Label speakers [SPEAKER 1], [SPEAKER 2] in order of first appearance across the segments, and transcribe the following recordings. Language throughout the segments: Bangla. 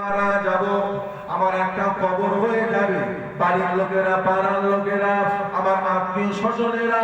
[SPEAKER 1] মারা যাব, আমার একটা কবর হয়ে যাবে। বাড়ির লোকেরা, পাড়ার লোকেরা, আমার আত্মীয় স্বজনেরা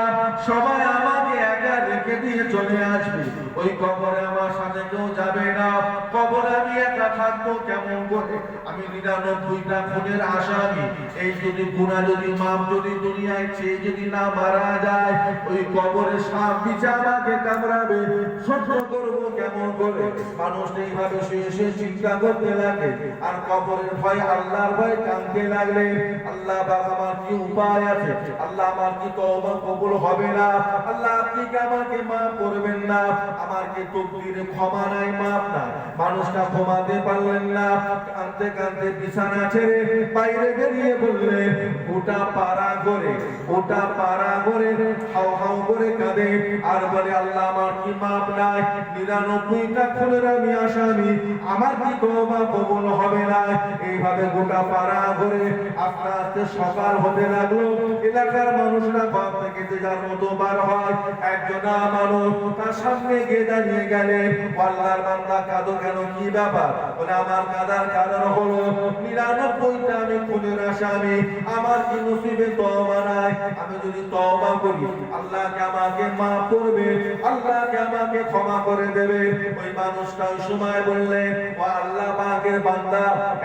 [SPEAKER 1] সবাই আমাকে একা রেখে দিয়ে চলে আসবে। ওই কবরে আমার সাথে কেউ যাবে না। কবরে আমি একা থাকবো কেমন করে? আমি 99টা খুনের আসামি। এই যদি গুনাহ, যদি মাপ, যদি দুনিয়ায় চেয়ে যদি না মারা যায়, ওই কবরে সাপ বিছা আমাকে কামড়াবে, সহ্য করবো কেমন করে? মানুষ এইভাবে শুয়ে শুয়ে চিন্তা করতে লাগে, আর কবরের ভয়, আল্লাহর ভয় কাঁদতে লাগলে, আল্লাহ বাবা আমার কি উপায় আছে? আল্লাহ আমার কি তওবা কবুল হবে না? আল্লাহ আপনি কি আমাকে মাফ করবেন না? আমার কি তকদিরে ক্ষমা নাই, মাফ নাই? মানুষটা ঘুমাতে পারলেন না, কাঁদতে কাঁদতে বিছানা ছেড়ে বাইরে বেরিয়ে বললেন, গোটা পাড়া করে, গোটা পাড়া করে হাউ হাউ করে কাঁদে আর বলে, আল্লাহ আমার কি মাফ নাই? 99টা খুনের আমি আসামি, আমার কি তওবা কবুল হবে না? এইভাবে গোটা পাড়া ঘুরে আস্তে আস্তে সকাল হতে লাগলো। এলাকার মানুষরা ঘর থেকে যে যার মতো বার হয়। একজন মানুষ তার সামনে গিয়ে দাঁড়িয়ে গেলেন, আল্লাহর বান্দা কাঁদো কেন, কি ব্যাপার? বলে, আমার কাঁদার কারণ হলো 99টা আমি খুনের আসামি, আমার কি নসিবে তওবা নাই? আমি যদি তওবা করি, আল্লাহ কি আমাকে মাফ করবে? আল্লাহ কি আমাকে ক্ষমা করে দেবে? ওই মানুষটা ওই সময় বললেন, ও আল্লাহ পাকের বান্দা,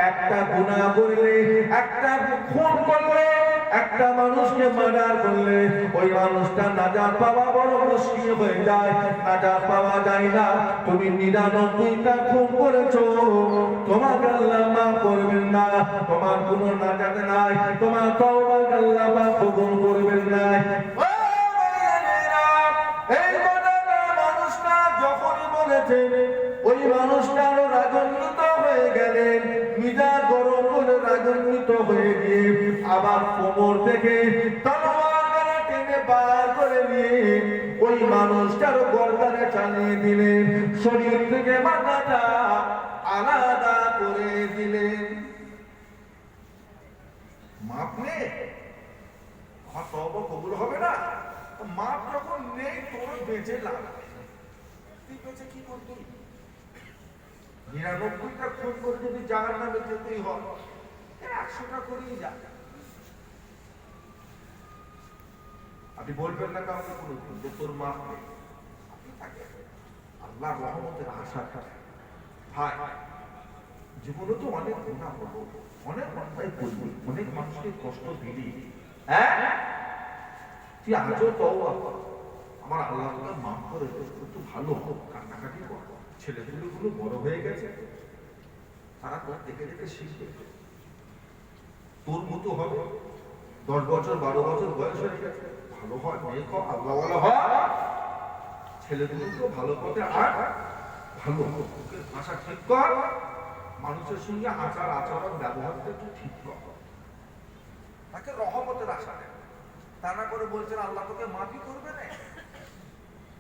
[SPEAKER 1] একটা গুনাহ করলে, একটা খুন করলে, একটা মানুষকে মার্ডার করলে, ওই মানুষটা নাজাত পাওয়া বড় মুশকিল হয়ে যায়, নাজাত পাওয়া যায় না। তুমি 99টা খুন করেছো, তোমাকে আল্লাহ মাফ করবেন না, তোমার কোনো নাজাত নাই, তোমার তওবা আল্লাহ পাক কবুল করবেন না। এই মানুষটা যখনই বলেছেন, ওই মানুষটা আরো রাগান্বিত হয়ে গেলেন, মিজাজ গরম করে রাগান্বিত হয়ে গিয়ে আবার কোমর থেকে তলোয়ার গলা টেনে বার করে নিয়ে ওই মানুষটার গর্দানে চালিয়ে দিলেন, শরীর থেকে মাথাটা আলাদা করে দিলেন। মাপ নেই, আমার তওবা কবুল হবে না। মাপ যখন নেই, তোর বেঁচে লাভ, তুই বেঁচে কি করবি? 99টা খুন করে যদি জাহান্নামে যেতেই হয়, 100টা করেই যা। আপনি বলবেন না কাউকে কোনো যে তোর মাপ নেই, আপনি থাকে আল্লাহর রহমতের আশা থাকে। ভাই, জীবনে তো অনেক গুনাহ হলো, অনেক অন্যায় করবি, অনেক মানুষকে কষ্ট দিলি, হ্যাঁ? তুই আজও তওবা কর, আমার আল্লাহ তোকে মাফ করে দেবে, একটু ভালো হোক, কান্নাকাটি কর। ছেলেগুলো বড় হয়ে গেছে, তারা তোর দেখে দেখে শিখবে, তোর মতো হবে। 10 বছর 12 বছর বয়স হয়ে গেছে, ভালো হয়, মেয়ে কর, আল্লাহ ওয়ালা হয়, ছেলেগুলোকে ভালো পথে আর ভালো ভাষা ঠিক কর, মানুষের সঙ্গে আচার আচরণ ব্যবহারটা একটু ঠিক কর, তাকে রহমতের আশা দেয়। তা না করে বলছেন আল্লাহ তোকে মাফই করবে না।